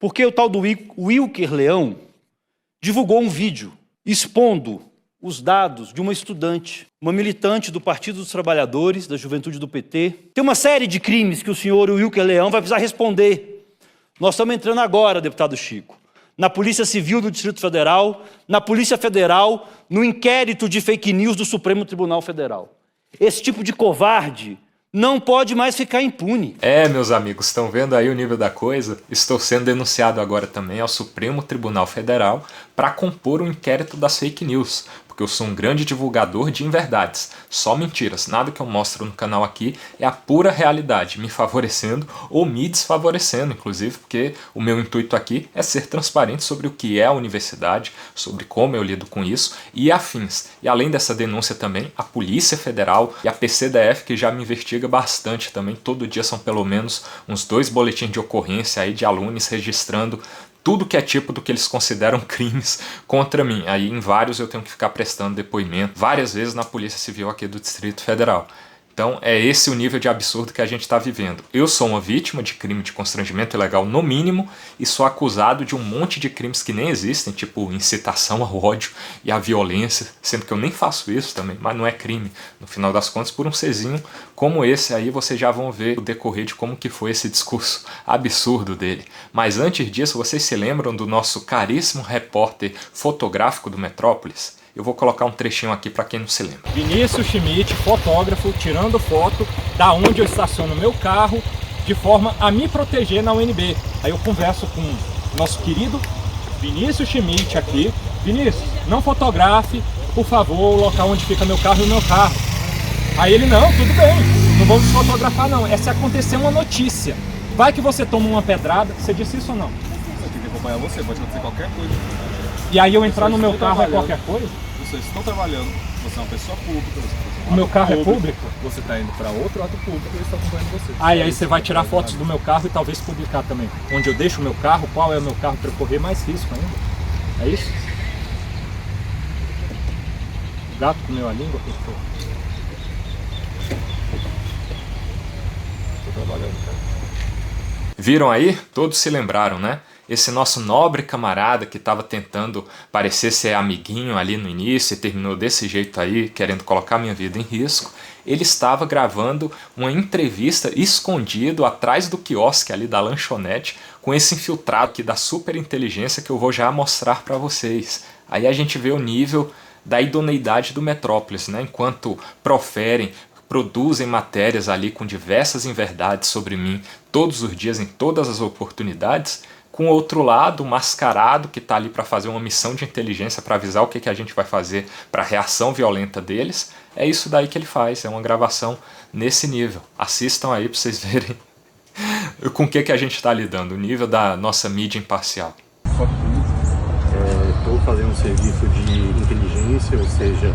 Porque o tal do Wilker Leão divulgou um vídeo expondo os dados de uma estudante, uma militante do Partido dos Trabalhadores, da Juventude do PT. Tem uma série de crimes que o senhor Wilker Leão vai precisar responder. Nós estamos entrando agora, deputado Chico, na Polícia Civil do Distrito Federal, na Polícia Federal, no inquérito de fake news do Supremo Tribunal Federal. Esse tipo de covarde não pode mais ficar impune. Meus amigos, estão vendo aí o nível da coisa? Estou sendo denunciado agora também ao Supremo Tribunal Federal para compor um inquérito das fake news, porque eu sou um grande divulgador de inverdades, só mentiras. Nada que eu mostro no canal aqui é a pura realidade, me favorecendo ou me desfavorecendo, inclusive, porque o meu intuito aqui é ser transparente sobre o que é a universidade, sobre como eu lido com isso e afins. E além dessa denúncia também, a Polícia Federal e a PCDF, que já me investiga bastante também, todo dia são pelo menos uns 2 boletins de ocorrência aí de alunos registrando tudo que é tipo do que eles consideram crimes contra mim. Aí em vários eu tenho que ficar prestando depoimento várias vezes na Polícia Civil aqui do Distrito Federal. Então é esse o nível de absurdo que a gente está vivendo. Eu sou uma vítima de crime de constrangimento ilegal no mínimo e sou acusado de um monte de crimes que nem existem, tipo incitação ao ódio e à violência, sendo que eu nem faço isso também, mas não é crime. No final das contas, por um Czinho como esse aí, vocês já vão ver o decorrer de como que foi esse discurso absurdo dele. Mas antes disso, vocês se lembram do nosso caríssimo repórter fotográfico do Metrópolis? Eu vou colocar um trechinho aqui para quem não se lembra. Vinícius Schmidt, fotógrafo, tirando foto da onde eu estaciono meu carro, de forma a me proteger na UNB. Aí eu converso com o nosso querido Vinícius Schmidt aqui. Vinícius, não fotografe, por favor, o local onde fica meu carro e o meu carro. Aí ele, não, tudo bem, não vamos fotografar não, é se acontecer uma notícia. Vai que você toma uma pedrada, você disse isso ou não? Eu tenho que acompanhar você, pode acontecer qualquer coisa. E aí eu entrar no meu carro é qualquer coisa? Vocês estão trabalhando, você é uma pessoa pública. O meu carro é público? Você está indo para outro ato público e eu estou acompanhando você. Aí você vai tirar fotos do meu carro e talvez publicar também. Onde eu deixo o meu carro, qual é o meu carro para eu correr mais risco ainda. É isso? O gato comeu a língua, pessoal. Estou trabalhando, cara. Viram aí? Todos se lembraram, né? Esse nosso nobre camarada que estava tentando parecer ser amiguinho ali no início e terminou desse jeito aí, querendo colocar minha vida em risco, ele estava gravando uma entrevista escondido atrás do quiosque ali da lanchonete com esse infiltrado aqui da super inteligência que eu vou já mostrar para vocês. Aí a gente vê o nível da idoneidade do Metrópolis, né? Enquanto produzem matérias ali com diversas inverdades sobre mim todos os dias, em todas as oportunidades, com o outro lado, o mascarado que está ali para fazer uma missão de inteligência para avisar o que a gente vai fazer para a reação violenta deles, é isso daí que ele faz, é uma gravação nesse nível. Assistam aí para vocês verem com o que a gente está lidando, o nível da nossa mídia imparcial. Estou fazendo um serviço de inteligência, ou seja,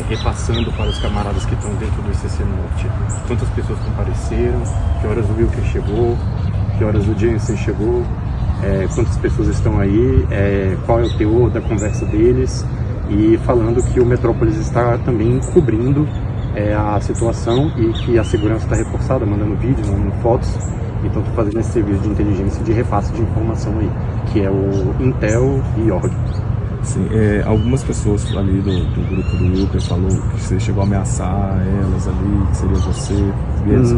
repassando para os camaradas que estão dentro do ICC Norte quantas pessoas compareceram, que horas o Wilker chegou, que horas o Jensen chegou, quantas pessoas estão aí, qual é o teor da conversa deles, e falando que o Metrópolis está também cobrindo a situação e que a segurança está reforçada, mandando vídeos, mandando fotos. Então estou fazendo esse serviço de inteligência de repasse de informação aí, que é o Intel e Org. Sim, algumas pessoas ali do grupo do Wilker falou que você chegou a ameaçar elas ali, que seria você.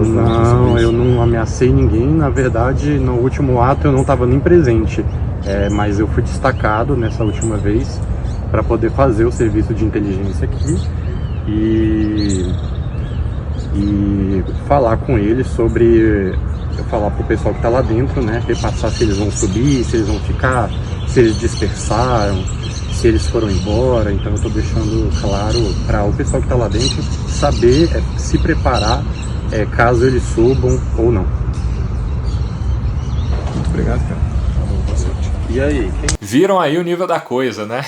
Não, eu não ameacei ninguém. Na verdade, no último ato eu não estava nem presente, mas eu fui destacado nessa última vez para poder fazer o serviço de inteligência aqui e falar com eles sobre, falar pro pessoal que está lá dentro, né, repassar se eles vão subir, se eles vão ficar, se eles dispersaram, se eles foram embora. Então eu estou deixando claro para o pessoal que está lá dentro saber se preparar caso eles subam ou não. Muito obrigado, cara. E aí? Viram aí o nível da coisa, né?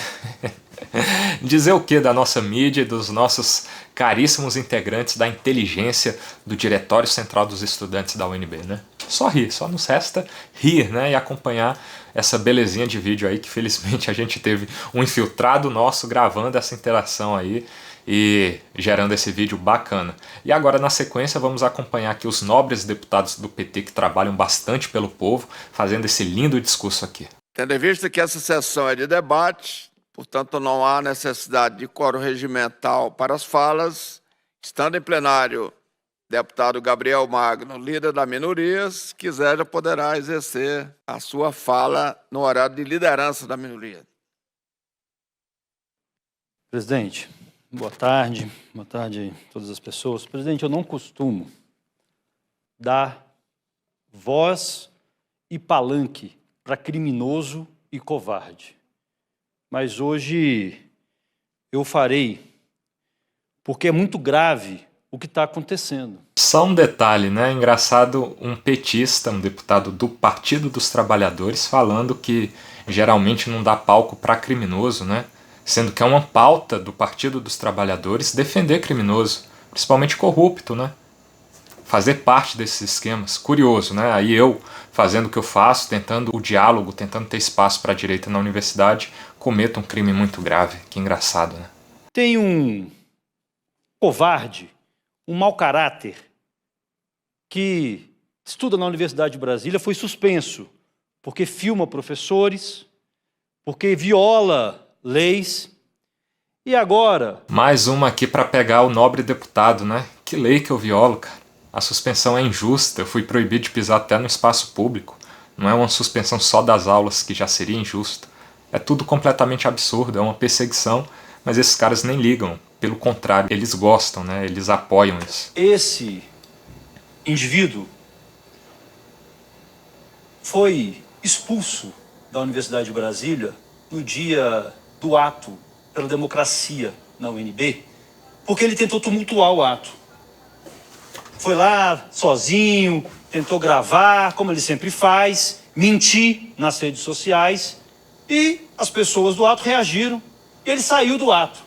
Dizer o que da nossa mídia e dos nossos caríssimos integrantes da inteligência do Diretório Central dos Estudantes da UNB, né? Só rir, só nos resta rir, né? E acompanhar essa belezinha de vídeo aí que felizmente a gente teve um infiltrado nosso gravando essa interação aí. e gerando esse vídeo bacana. E agora, na sequência, vamos acompanhar aqui os nobres deputados do PT que trabalham bastante pelo povo, fazendo esse lindo discurso aqui. Tendo em vista que essa sessão é de debate, portanto não há necessidade de quórum regimental para as falas, estando em plenário deputado Gabriel Magno, líder da minoria, se quiser já poderá exercer a sua fala no horário de liderança da minoria. Presidente, boa tarde a todas as pessoas. Presidente, eu não costumo dar voz e palanque para criminoso e covarde, mas hoje eu farei, porque é muito grave o que está acontecendo. Só um detalhe, né? Engraçado, um petista, um deputado do Partido dos Trabalhadores, falando que geralmente não dá palco para criminoso, né? Sendo que é uma pauta do Partido dos Trabalhadores defender criminoso, principalmente corrupto, né? Fazer parte desses esquemas. Curioso, né? Aí eu, fazendo o que eu faço, tentando o diálogo, tentando ter espaço para a direita na universidade, cometo um crime muito grave. Que engraçado, né? Tem um covarde, um mau caráter, que estuda na Universidade de Brasília, foi suspenso porque filma professores, porque viola leis, e agora... Mais uma aqui para pegar o nobre deputado, né? Que lei que eu violo, cara? A suspensão é injusta, eu fui proibido de pisar até no espaço público. Não é uma suspensão só das aulas, que já seria injusto. É tudo completamente absurdo, é uma perseguição, mas esses caras nem ligam. Pelo contrário, eles gostam, né? Eles apoiam isso. Esse indivíduo foi expulso da Universidade de Brasília no dia do ato pela democracia na UNB, porque ele tentou tumultuar o ato. Foi lá sozinho, tentou gravar, como ele sempre faz, mentir nas redes sociais, e as pessoas do ato reagiram, e ele saiu do ato.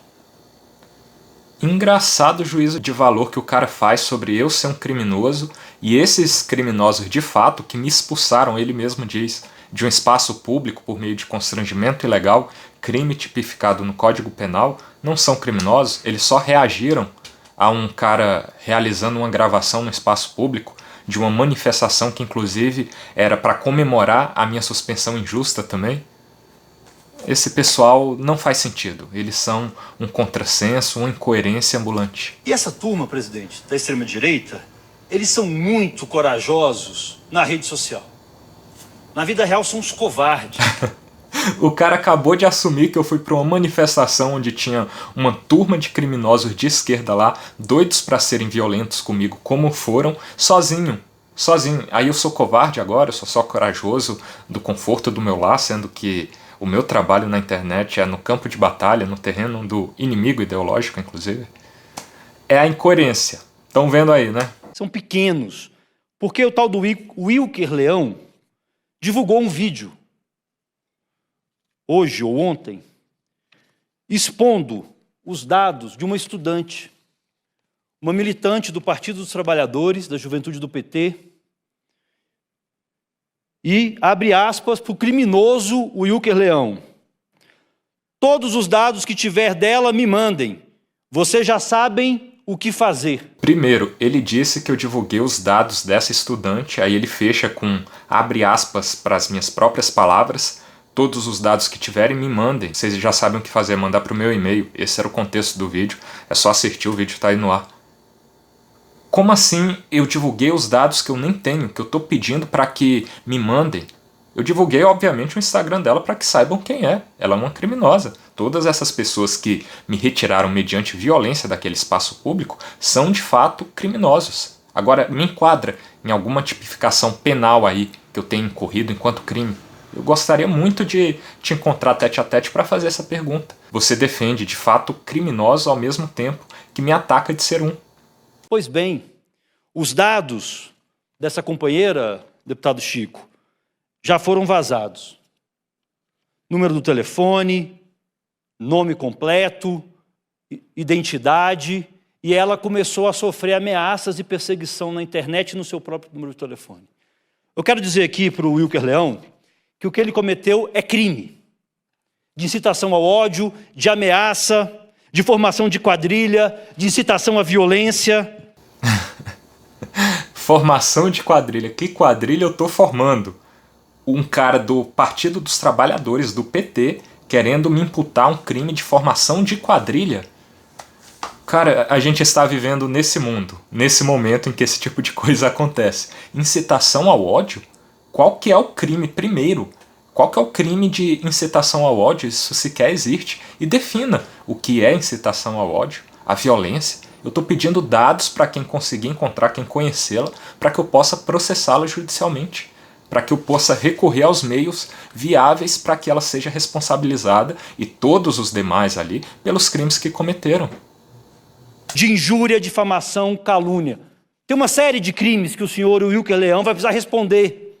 Engraçado o juízo de valor que o cara faz sobre eu ser um criminoso e esses criminosos de fato que me expulsaram, ele mesmo diz, de um espaço público por meio de constrangimento ilegal, crime tipificado no Código Penal, não são criminosos, eles só reagiram a um cara realizando uma gravação no espaço público de uma manifestação que inclusive era para comemorar a minha suspensão injusta também. Esse pessoal não faz sentido. Eles são um contrassenso, uma incoerência ambulante. E essa turma, presidente, da extrema-direita, eles são muito corajosos na rede social. Na vida real são uns covardes. O cara acabou de assumir que eu fui para uma manifestação onde tinha uma turma de criminosos de esquerda lá, doidos para serem violentos comigo, como foram, sozinho. Aí eu sou covarde agora, eu sou só corajoso do conforto do meu lar, sendo que o meu trabalho na internet é no campo de batalha, no terreno do inimigo ideológico, inclusive. É a incoerência. Estão vendo aí, né? São pequenos, porque o tal do Wilker Leão divulgou um vídeo, hoje ou ontem, expondo os dados de uma estudante, uma militante do Partido dos Trabalhadores, da Juventude do PT, e abre aspas para o criminoso Wilker Leão. Todos os dados que tiver dela me mandem. Vocês já sabem o que fazer. Primeiro, ele disse que eu divulguei os dados dessa estudante, aí ele fecha com abre aspas para as minhas próprias palavras. Todos os dados que tiverem me mandem. Vocês já sabem o que fazer, mandar para o meu e-mail. Esse era o contexto do vídeo. É só assistir, o vídeo está aí no ar. Como assim eu divulguei os dados que eu nem tenho, que eu estou pedindo para que me mandem? Eu divulguei, obviamente, o Instagram dela para que saibam quem é. Ela é uma criminosa. Todas essas pessoas que me retiraram mediante violência daquele espaço público são, de fato, criminosos. Agora, me enquadra em alguma tipificação penal aí que eu tenha incorrido enquanto crime. Eu gostaria muito de te encontrar tete a tete para fazer essa pergunta. Você defende, de fato, criminosos ao mesmo tempo que me ataca de ser um. Pois bem, os dados dessa companheira, deputado Chico, já foram vazados. Número do telefone, nome completo, identidade, e ela começou a sofrer ameaças e perseguição na internet no seu próprio número de telefone. Eu quero dizer aqui para o Wilker Leão que o que ele cometeu é crime de incitação ao ódio, de ameaça, de formação de quadrilha, de incitação à violência. Formação de quadrilha. Que quadrilha eu tô formando? Um cara do Partido dos Trabalhadores, do PT, querendo me imputar um crime de formação de quadrilha. Cara, a gente está vivendo nesse mundo, nesse momento em que esse tipo de coisa acontece. Incitação ao ódio? Qual que é o crime primeiro? Qual que é o crime de incitação ao ódio? Isso sequer existe. E defina o que é incitação ao ódio, a violência. Eu estou pedindo dados para quem conseguir encontrar, quem conhecê-la, para que eu possa processá-la judicialmente, para que eu possa recorrer aos meios viáveis para que ela seja responsabilizada e todos os demais ali pelos crimes que cometeram. De injúria, difamação, calúnia. Tem uma série de crimes que o senhor Wilker Leão vai precisar responder.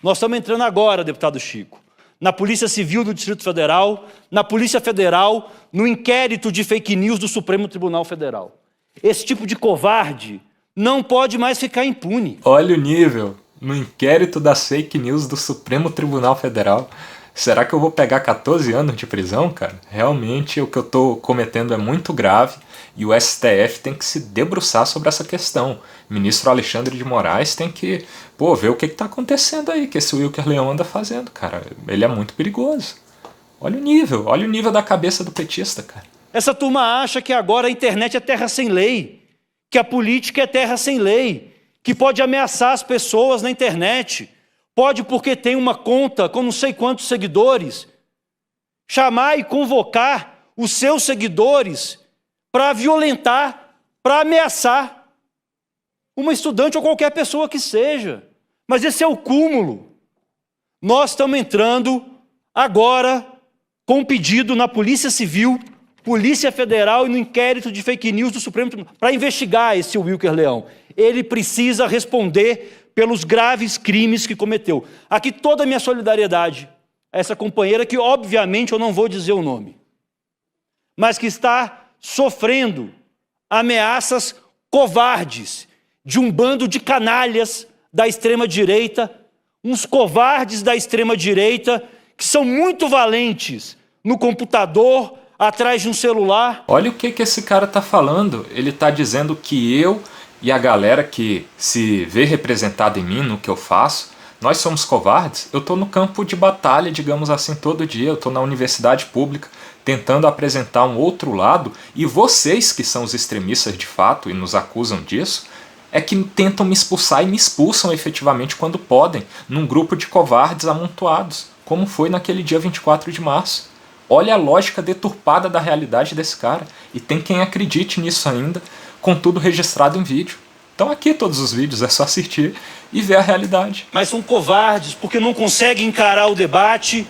Nós estamos entrando agora, deputado Chico, na Polícia Civil do Distrito Federal, na Polícia Federal, no inquérito de fake news do Supremo Tribunal Federal. Esse tipo de covarde não pode mais ficar impune. Olha o nível, no inquérito das fake news do Supremo Tribunal Federal. Será que eu vou pegar 14 anos de prisão, cara? Realmente o que eu estou cometendo é muito grave e o STF tem que se debruçar sobre essa questão. O ministro Alexandre de Moraes tem que ver o que está acontecendo aí, que esse Wilker Leão anda fazendo, cara. Ele é muito perigoso. Olha o nível da cabeça do petista, cara. Essa turma acha que agora a internet é terra sem lei, que a política é terra sem lei, que pode ameaçar as pessoas na internet. Pode, porque tem uma conta com não sei quantos seguidores, chamar e convocar os seus seguidores para violentar, para ameaçar uma estudante ou qualquer pessoa que seja. Mas esse é o cúmulo. Nós estamos entrando agora com um pedido na Polícia Civil, Polícia Federal e no inquérito de fake news do Supremo Tribunal para investigar esse Wilker Leão. Ele precisa responder pelos graves crimes que cometeu. Aqui toda a minha solidariedade a essa companheira que, obviamente, eu não vou dizer o nome, mas que está sofrendo ameaças covardes de um bando de canalhas da extrema-direita, uns covardes da extrema-direita que são muito valentes no computador, atrás de um celular. Olha o que esse cara está falando. Ele está dizendo que eu e a galera que se vê representada em mim, no que eu faço, nós somos covardes. Eu estou no campo de batalha, digamos assim, todo dia. Eu estou na universidade pública tentando apresentar um outro lado, e vocês, que são os extremistas de fato e nos acusam disso, é que tentam me expulsar e me expulsam efetivamente quando podem, num grupo de covardes amontoados, como foi naquele dia 24 de março. Olha a lógica deturpada da realidade desse cara, e tem quem acredite nisso ainda, com tudo registrado em vídeo. Então aqui todos os vídeos, é só assistir e ver a realidade. Mas são covardes porque não conseguem encarar o debate,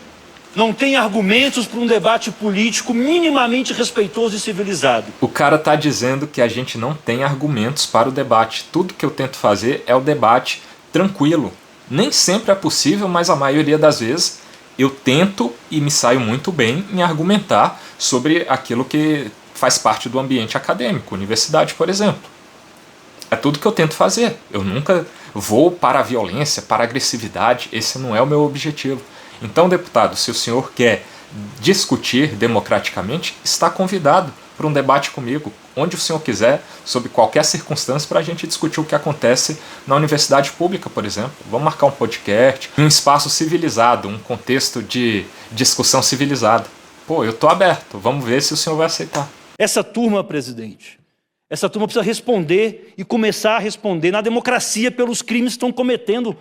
não têm argumentos para um debate político minimamente respeitoso e civilizado. O cara tá dizendo que a gente não tem argumentos para o debate. Tudo que eu tento fazer é o debate tranquilo. Nem sempre é possível, mas a maioria das vezes eu tento e me saio muito bem em argumentar sobre aquilo que faz parte do ambiente acadêmico, universidade, por exemplo. É tudo que eu tento fazer. Eu nunca vou para a violência, para a agressividade. Esse não é o meu objetivo. Então, deputado, se o senhor quer discutir democraticamente, está convidado para um debate comigo, onde o senhor quiser, sob qualquer circunstância, para a gente discutir o que acontece na universidade pública, por exemplo. Vamos marcar um podcast, um espaço civilizado, um contexto de discussão civilizada. Pô, eu estou aberto. Vamos ver se o senhor vai aceitar. Essa turma, presidente, essa turma precisa responder e começar a responder na democracia pelos crimes que estão cometendo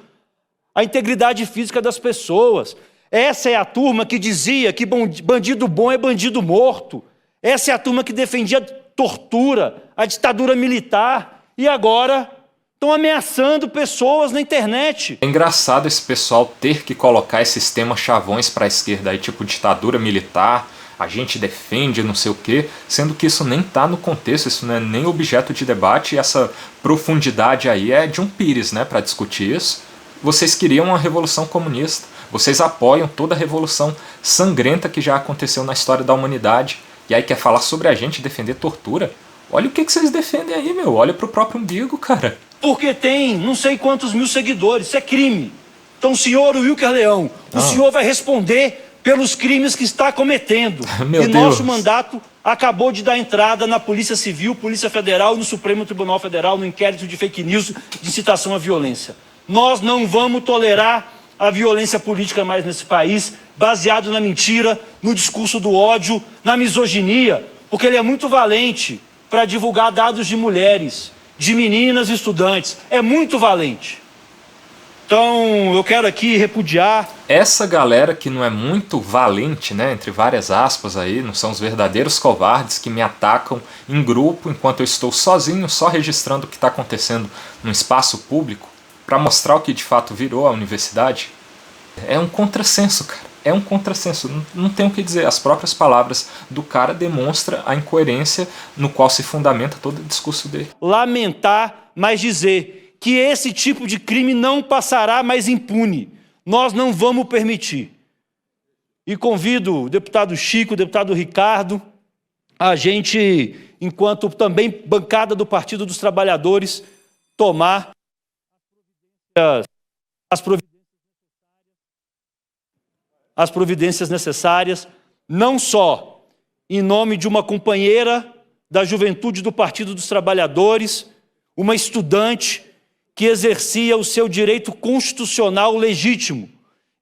a integridade física das pessoas. Essa é a turma que dizia que bandido bom é bandido morto. Essa é a turma que defendia a tortura, a ditadura militar, e agora estão ameaçando pessoas na internet. É engraçado esse pessoal ter que colocar esses temas chavões para a esquerda aí, tipo ditadura militar, a gente defende não sei o quê, sendo que isso nem está no contexto, isso não é nem objeto de debate, e essa profundidade aí é de um pires, né, para discutir isso. Vocês queriam uma revolução comunista, vocês apoiam toda a revolução sangrenta que já aconteceu na história da humanidade, e aí quer falar sobre a gente defender tortura? Olha o que vocês defendem aí, meu, olha pro próprio umbigo, cara. Porque tem não sei quantos mil seguidores, isso é crime. Então, senhor Wilker Leão, o senhor vai responder pelos crimes que está cometendo. Meu e Deus. nosso mandato acabou de dar entrada na Polícia Civil, Polícia Federal e no Supremo Tribunal Federal no inquérito de fake news de incitação à violência. Nós não vamos tolerar a violência política mais nesse país, baseado na mentira, no discurso do ódio, na misoginia, porque ele é muito valente para divulgar dados de mulheres, de meninas e estudantes. É muito valente. Então, eu quero aqui repudiar. Essa galera que não é muito valente, né, entre várias aspas aí, não são os verdadeiros covardes que me atacam em grupo enquanto eu estou sozinho, só registrando o que está acontecendo no espaço público, para mostrar o que de fato virou a universidade. É um contrassenso, cara. É um contrassenso. Não tem o que dizer. As próprias palavras do cara demonstram a incoerência no qual se fundamenta todo o discurso dele. Lamentar, mas dizer que esse tipo de crime não passará mais impune. Nós não vamos permitir. E convido o deputado Chico, o deputado Ricardo, a gente, enquanto também bancada do Partido dos Trabalhadores, tomar as providências necessárias, não só em nome de uma companheira da juventude do Partido dos Trabalhadores, uma estudante que exercia o seu direito constitucional legítimo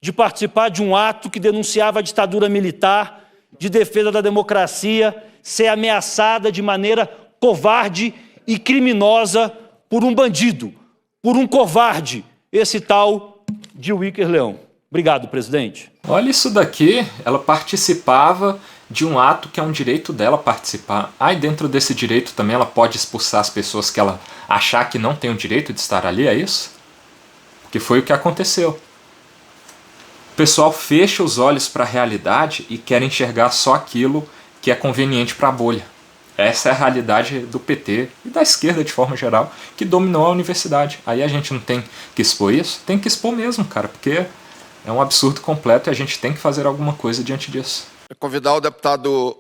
de participar de um ato que denunciava a ditadura militar, de defesa da democracia, ser ameaçada de maneira covarde e criminosa por um bandido, por um covarde, esse tal de Wilker Leão. Obrigado, presidente. Olha isso daqui, ela participava de um ato que é um direito dela participar. Aí dentro desse direito também ela pode expulsar as pessoas que ela achar que não tem o direito de estar ali, é isso? Porque foi o que aconteceu. O pessoal fecha os olhos para a realidade e quer enxergar só aquilo que é conveniente para a bolha. Essa é a realidade do PT e da esquerda de forma geral, que dominou a universidade. Aí a gente não tem que expor isso? Tem que expor mesmo, cara, porque é um absurdo completo e a gente tem que fazer alguma coisa diante disso. Eu convidar o deputado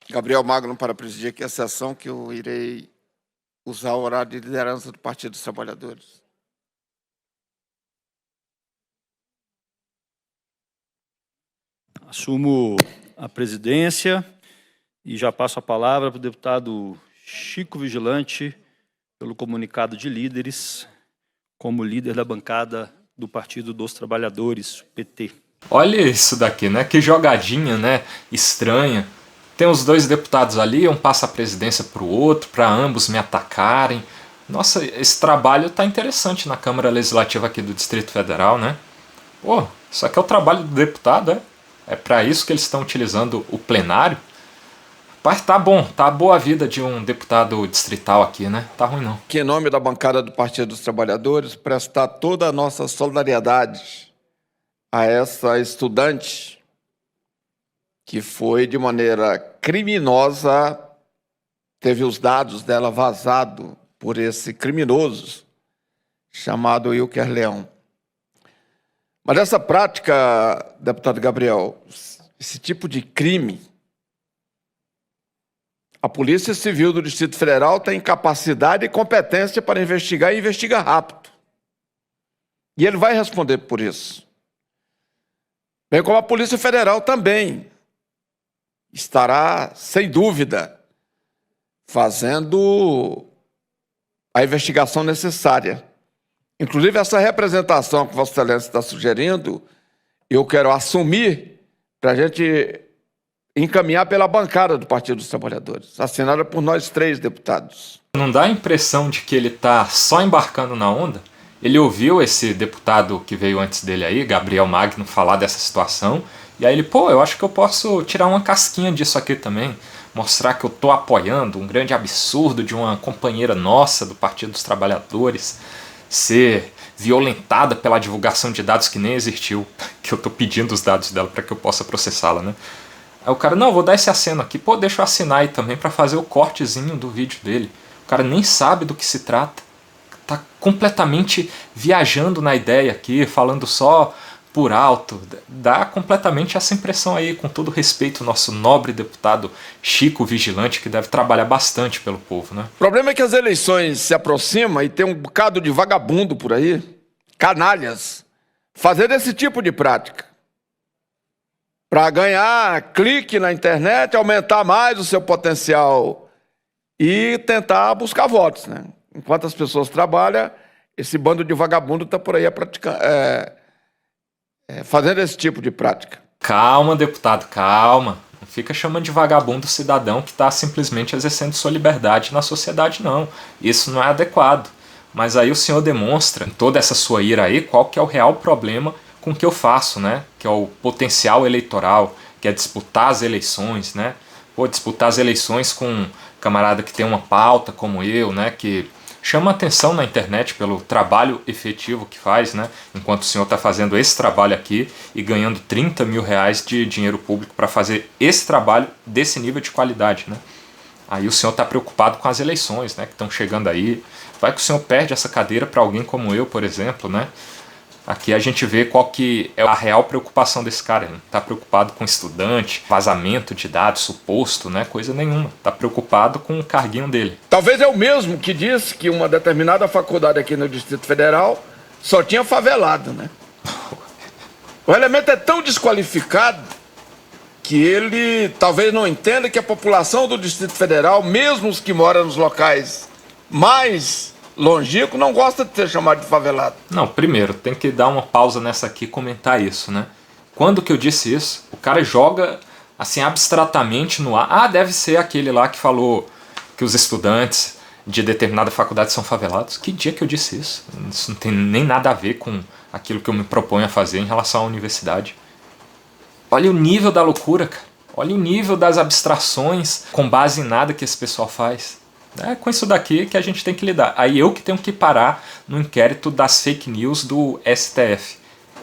Gabriel Magno para presidir aqui a sessão, que eu irei usar o horário de liderança do Partido dos Trabalhadores. Assumo a presidência e já passo a palavra para o deputado Chico Vigilante, pelo comunicado de líderes, como líder da bancada do Partido dos Trabalhadores, PT. Olha isso daqui, né? Que jogadinha, né? Estranha. Tem os dois deputados ali, um passa a presidência para o outro, para ambos me atacarem. Nossa, esse trabalho tá interessante na Câmara Legislativa aqui do Distrito Federal, né? Pô, isso aqui é o trabalho do deputado, é? É para isso que eles estão utilizando o plenário? Mas tá bom, tá boa a vida de um deputado distrital aqui, né? Tá ruim não. Que, em nome da bancada do Partido dos Trabalhadores, prestar toda a nossa solidariedade a essa estudante que foi, de maneira criminosa, teve os dados dela vazados por esse criminoso chamado Wilker Leão. Mas essa prática, deputado Gabriel, esse tipo de crime, a Polícia Civil do Distrito Federal tem capacidade e competência para investigar e investiga rápido. E ele vai responder por isso. Bem como a Polícia Federal também estará, sem dúvida, fazendo a investigação necessária. Inclusive, essa representação que Vossa Excelência está sugerindo, eu quero assumir para a gente encaminhar pela bancada do Partido dos Trabalhadores, assinada por nós 3 deputados. Não dá a impressão de que ele tá só embarcando na onda? Ele ouviu esse deputado que veio antes dele aí, Gabriel Magno, falar dessa situação, e aí ele, pô, eu acho que eu posso tirar uma casquinha disso aqui também, mostrar que eu tô apoiando um grande absurdo de uma companheira nossa do Partido dos Trabalhadores ser violentada pela divulgação de dados que nem existiu, que eu tô pedindo os dados dela para que eu possa processá-la, né? Aí o cara, não, vou dar esse aceno aqui, pô, deixa eu assinar aí também para fazer o cortezinho do vídeo dele. O cara nem sabe do que se trata, tá completamente viajando na ideia aqui, falando só por alto. Dá completamente essa impressão aí, com todo respeito, nosso nobre deputado Chico Vigilante, que deve trabalhar bastante pelo povo, né? O problema é que as eleições se aproximam e tem um bocado de vagabundo por aí, canalhas, fazendo esse tipo de prática. para ganhar clique na internet, aumentar mais o seu potencial e tentar buscar votos, né? Enquanto as pessoas trabalham, esse bando de vagabundo está por aí fazendo esse tipo de prática. Calma, deputado, calma. Não fica chamando de vagabundo o cidadão que está simplesmente exercendo sua liberdade na sociedade, não. Isso não é adequado. Mas aí o senhor demonstra, em toda essa sua ira aí, qual que é o real problema com o que eu faço, né? Que é o potencial eleitoral, que é disputar as eleições, né? Pô, disputar as eleições com um camarada que tem uma pauta como eu, né? Que chama atenção na internet pelo trabalho efetivo que faz, né? Enquanto o senhor está fazendo esse trabalho aqui e ganhando 30 mil reais de dinheiro público para fazer esse trabalho desse nível de qualidade, né? Aí o senhor está preocupado com as eleições, né? Que estão chegando aí. Vai que o senhor perde essa cadeira para alguém como eu, por exemplo, né? Aqui a gente vê qual que é a real preocupação desse cara. Ele não está preocupado com estudante, vazamento de dados suposto, né? Coisa nenhuma. Está preocupado com o carguinho dele. Talvez é o mesmo que disse que uma determinada faculdade aqui no Distrito Federal só tinha favelado, né? O elemento é tão desqualificado que ele talvez não entenda que a população do Distrito Federal, mesmo os que moram nos locais mais longínquos, não gosta de ser chamado de favelado. Não, primeiro, tem que dar uma pausa nessa aqui e comentar isso, né? Quando que eu disse isso, o cara joga assim abstratamente no ar. Ah, deve ser aquele lá que falou que os estudantes de determinada faculdade são favelados. Que dia que eu disse isso? Isso não tem nem nada a ver com aquilo que eu me proponho a fazer em relação à universidade. Olha o nível da loucura, cara. Olha o nível das abstrações com base em nada que esse pessoal faz. É com isso daqui que a gente tem que lidar. Aí eu que tenho que parar no inquérito das fake news do STF.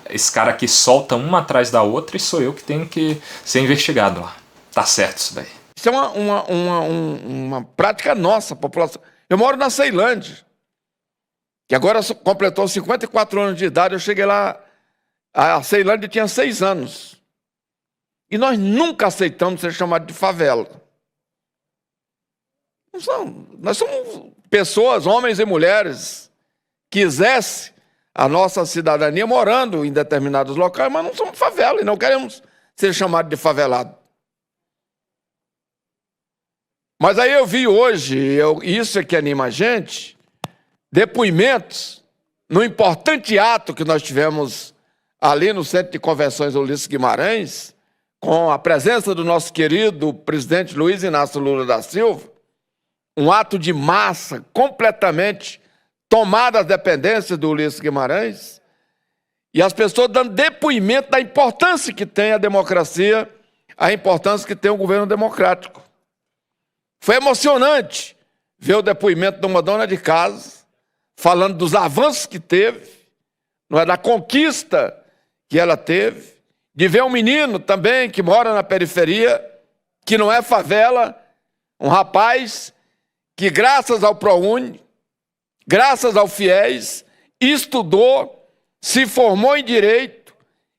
Esse cara aqui solta uma atrás da outra e sou eu que tenho que ser investigado lá. Tá certo isso daí. Isso é uma prática nossa, população. Eu moro na Ceilândia, que agora completou 54 anos de idade. Eu cheguei lá, a Ceilândia tinha 6 anos. E nós nunca aceitamos ser chamados de favela. Nós somos pessoas, homens e mulheres, que exercem a nossa cidadania morando em determinados locais, mas não somos favela e não queremos ser chamados de favelado. Mas aí eu vi hoje, isso é que anima a gente, depoimentos no importante ato que nós tivemos ali no Centro de Convenções Ulisses Guimarães, com a presença do nosso querido presidente Luiz Inácio Lula da Silva, um ato de massa completamente tomada as dependências do Ulisses Guimarães, e as pessoas dando depoimento da importância que tem a democracia, a importância que tem o governo democrático. Foi emocionante ver o depoimento de uma dona de casa, falando dos avanços que teve, não é, da conquista que ela teve, de ver um menino também que mora na periferia, que não é favela, um rapaz que graças ao ProUni, graças ao FIES, estudou, se formou em Direito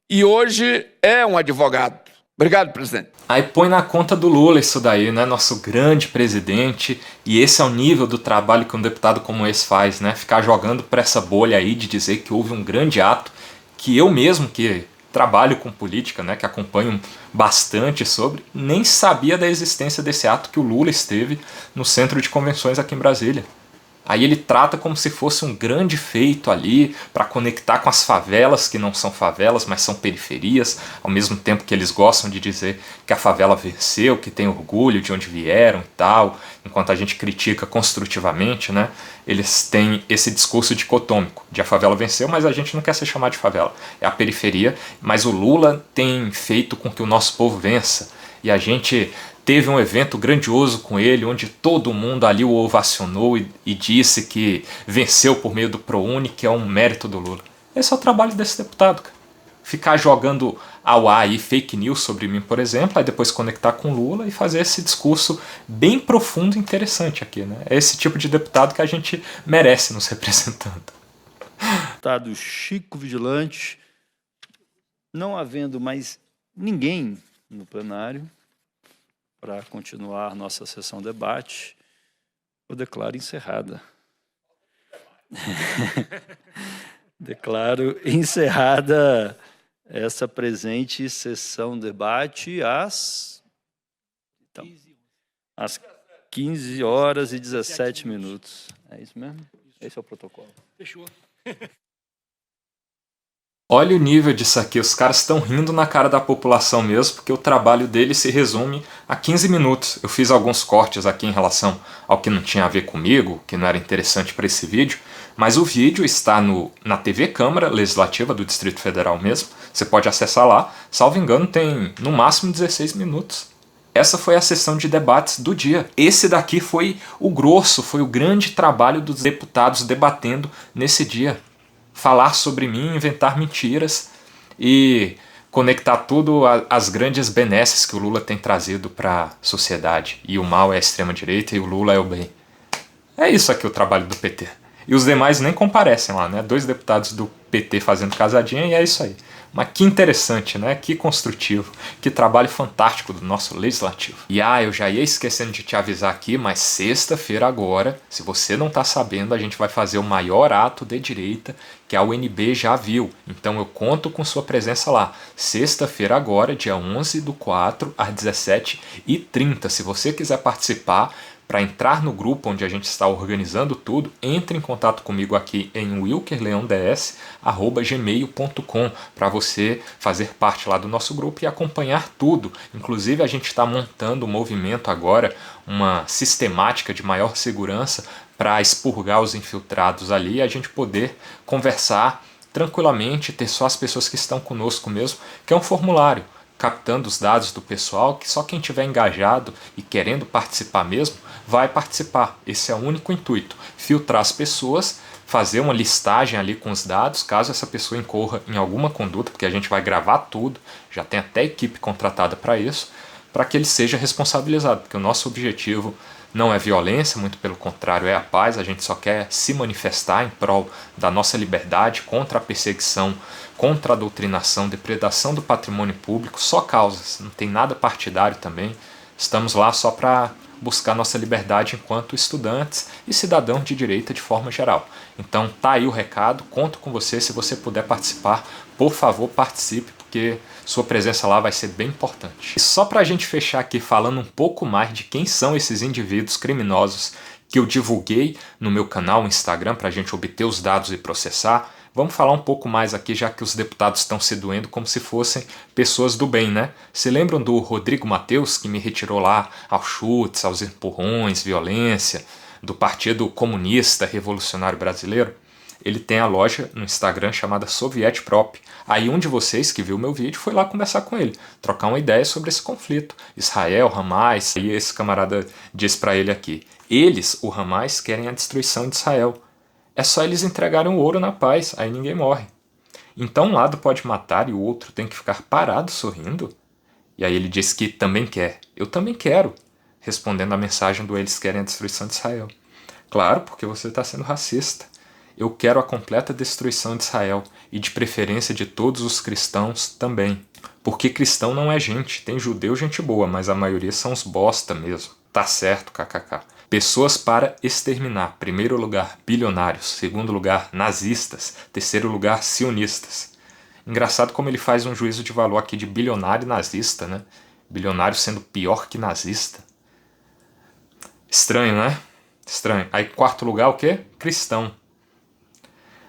e hoje é um advogado. Obrigado, presidente. Aí põe na conta do Lula isso daí, né? Nosso grande presidente. E esse é o nível do trabalho que um deputado como esse faz, né? Ficar jogando para essa bolha aí de dizer que houve um grande ato, que eu mesmo que trabalho com política, né, que acompanho bastante sobre, nem sabia da existência desse ato que o Lula esteve no Centro de Convenções aqui em Brasília. Aí ele trata como se fosse um grande feito ali para conectar com as favelas que não são favelas, mas são periferias, ao mesmo tempo que eles gostam de dizer que a favela venceu, que tem orgulho de onde vieram e tal, enquanto a gente critica construtivamente, né? Eles têm esse discurso dicotômico de a favela venceu, mas a gente não quer ser chamado de favela. É a periferia, mas o Lula tem feito com que o nosso povo vença. E a gente teve um evento grandioso com ele, onde todo mundo ali o ovacionou e disse que venceu por meio do ProUni, que é um mérito do Lula. Esse é o trabalho desse deputado, cara. Ficar jogando ao ar aí fake news sobre mim, por exemplo, aí depois conectar com Lula e fazer esse discurso bem profundo e interessante aqui, né? É esse tipo de deputado que a gente merece nos representando. Deputado Chico Vigilante, não havendo mais ninguém no plenário para continuar nossa sessão de debate, eu declaro encerrada. Declaro encerrada essa presente sessão debate às 15 horas e 17 minutos. É isso mesmo? Esse é o protocolo. Fechou. Olha o nível disso aqui, os caras estão rindo na cara da população mesmo, porque o trabalho deles se resume a 15 minutos. Eu fiz alguns cortes aqui em relação ao que não tinha a ver comigo, que não era interessante para esse vídeo, mas o vídeo está na TV Câmara Legislativa do Distrito Federal mesmo, você pode acessar lá, salvo engano tem no máximo 16 minutos. Essa foi a sessão de debates do dia. Esse daqui foi o grosso, foi o grande trabalho dos deputados debatendo nesse dia. Falar sobre mim, inventar mentiras e conectar tudo às grandes benesses que o Lula tem trazido para a sociedade. E o mal é a extrema-direita e o Lula é o bem. É isso aqui o trabalho do PT. E os demais nem comparecem lá, né? 2 deputados do PT fazendo casadinha e é isso aí. Mas que interessante, né? Que construtivo, que trabalho fantástico do nosso legislativo. E eu já ia esquecendo de te avisar aqui, mas sexta-feira agora, se você não tá sabendo, a gente vai fazer o maior ato de direita que a UNB já viu. Então eu conto com sua presença lá. Sexta-feira agora, dia 11/4, às 17h30. Se você quiser participar, para entrar no grupo onde a gente está organizando tudo, entre em contato comigo aqui em wilkerleonds@gmail.com para você fazer parte lá do nosso grupo e acompanhar tudo. Inclusive a gente está montando um movimento agora, uma sistemática de maior segurança para expurgar os infiltrados ali e a gente poder conversar tranquilamente, ter só as pessoas que estão conosco mesmo, que é um formulário, captando os dados do pessoal, que só quem estiver engajado e querendo participar mesmo, vai participar. Esse é o único intuito, filtrar as pessoas, fazer uma listagem ali com os dados, caso essa pessoa incorra em alguma conduta, porque a gente vai gravar tudo, já tem até equipe contratada para isso, para que ele seja responsabilizado, porque o nosso objetivo não é violência, muito pelo contrário, é a paz, a gente só quer se manifestar em prol da nossa liberdade, contra a perseguição, contra a doutrinação, depredação do patrimônio público, só causas, não tem nada partidário também, estamos lá só para buscar nossa liberdade enquanto estudantes e cidadãos de direita de forma geral. Então tá aí o recado, conto com você, se você puder participar, por favor participe, porque sua presença lá vai ser bem importante. E só para a gente fechar aqui falando um pouco mais de quem são esses indivíduos criminosos que eu divulguei no meu canal no Instagram para a gente obter os dados e processar, vamos falar um pouco mais aqui, já que os deputados estão se doendo como se fossem pessoas do bem, né? Se lembram do Rodrigo Mateus, que me retirou lá aos chutes, aos empurrões, violência, do Partido Comunista Revolucionário Brasileiro? Ele tem a loja no Instagram chamada Sovietprop. Aí um de vocês que viu meu vídeo foi lá conversar com ele, trocar uma ideia sobre esse conflito. Israel, Hamas, e esse camarada disse para ele aqui, eles, o Hamas, querem a destruição de Israel. É só eles entregarem o ouro na paz, aí ninguém morre. Então um lado pode matar e o outro tem que ficar parado sorrindo? E aí ele disse que também quer. Eu também quero, respondendo à mensagem do eles querem a destruição de Israel. Claro, porque você está sendo racista. Eu quero a completa destruição de Israel e de preferência de todos os cristãos também. Porque cristão não é gente, tem judeu gente boa, mas a maioria são os bosta mesmo. Tá certo, kkk. Pessoas para exterminar. Primeiro lugar, bilionários. Segundo lugar, nazistas. Terceiro lugar, sionistas. Engraçado como ele faz um juízo de valor aqui de bilionário e nazista, né? Bilionário sendo pior que nazista. Estranho, né? Estranho. Aí, quarto lugar, o quê? Cristão.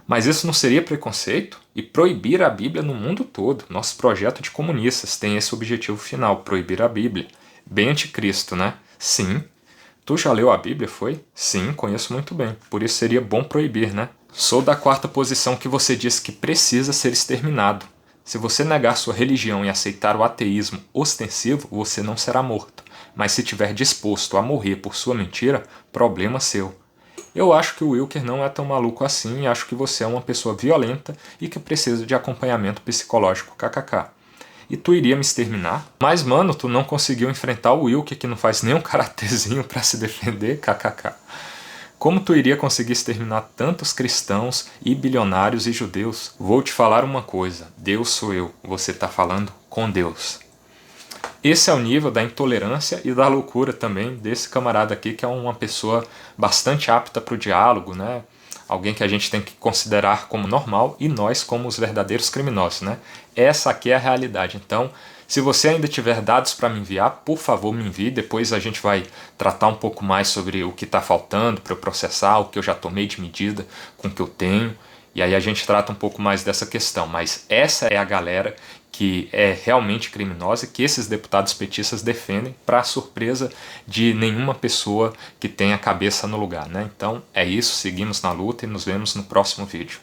Mas isso não seria preconceito? E proibir a Bíblia no mundo todo. Nosso projeto de comunistas tem esse objetivo final, proibir a Bíblia. Bem anticristo, né? Sim. Tu já leu a Bíblia, foi? Sim, conheço muito bem. Por isso seria bom proibir, né? Sou da quarta posição que você diz que precisa ser exterminado. Se você negar sua religião e aceitar o ateísmo ostensivo, você não será morto. Mas se tiver disposto a morrer por sua mentira, problema seu. Eu acho que o Wilker não é tão maluco assim e acho que você é uma pessoa violenta e que precisa de acompanhamento psicológico, kkk. E tu iria me exterminar? Mas, mano, tu não conseguiu enfrentar o Wilker que não faz nem um karatezinho pra se defender, kkk. Como tu iria conseguir exterminar tantos cristãos e bilionários e judeus? Vou te falar uma coisa, Deus sou eu, você tá falando com Deus. Esse é o nível da intolerância e da loucura também desse camarada aqui, que é uma pessoa bastante apta para o diálogo, né? alguém que a gente tem que considerar como normal e nós como os verdadeiros criminosos, né? Essa aqui é a realidade. Então, se você ainda tiver dados para me enviar, por favor me envie, depois a gente vai tratar um pouco mais sobre o que está faltando para eu processar, o que eu já tomei de medida com o que eu tenho, e aí a gente trata um pouco mais dessa questão. Mas essa é a galera que é realmente criminosa e que esses deputados petistas defendem, para a surpresa de nenhuma pessoa que tenha a cabeça no lugar, né? Então é isso, seguimos na luta e nos vemos no próximo vídeo.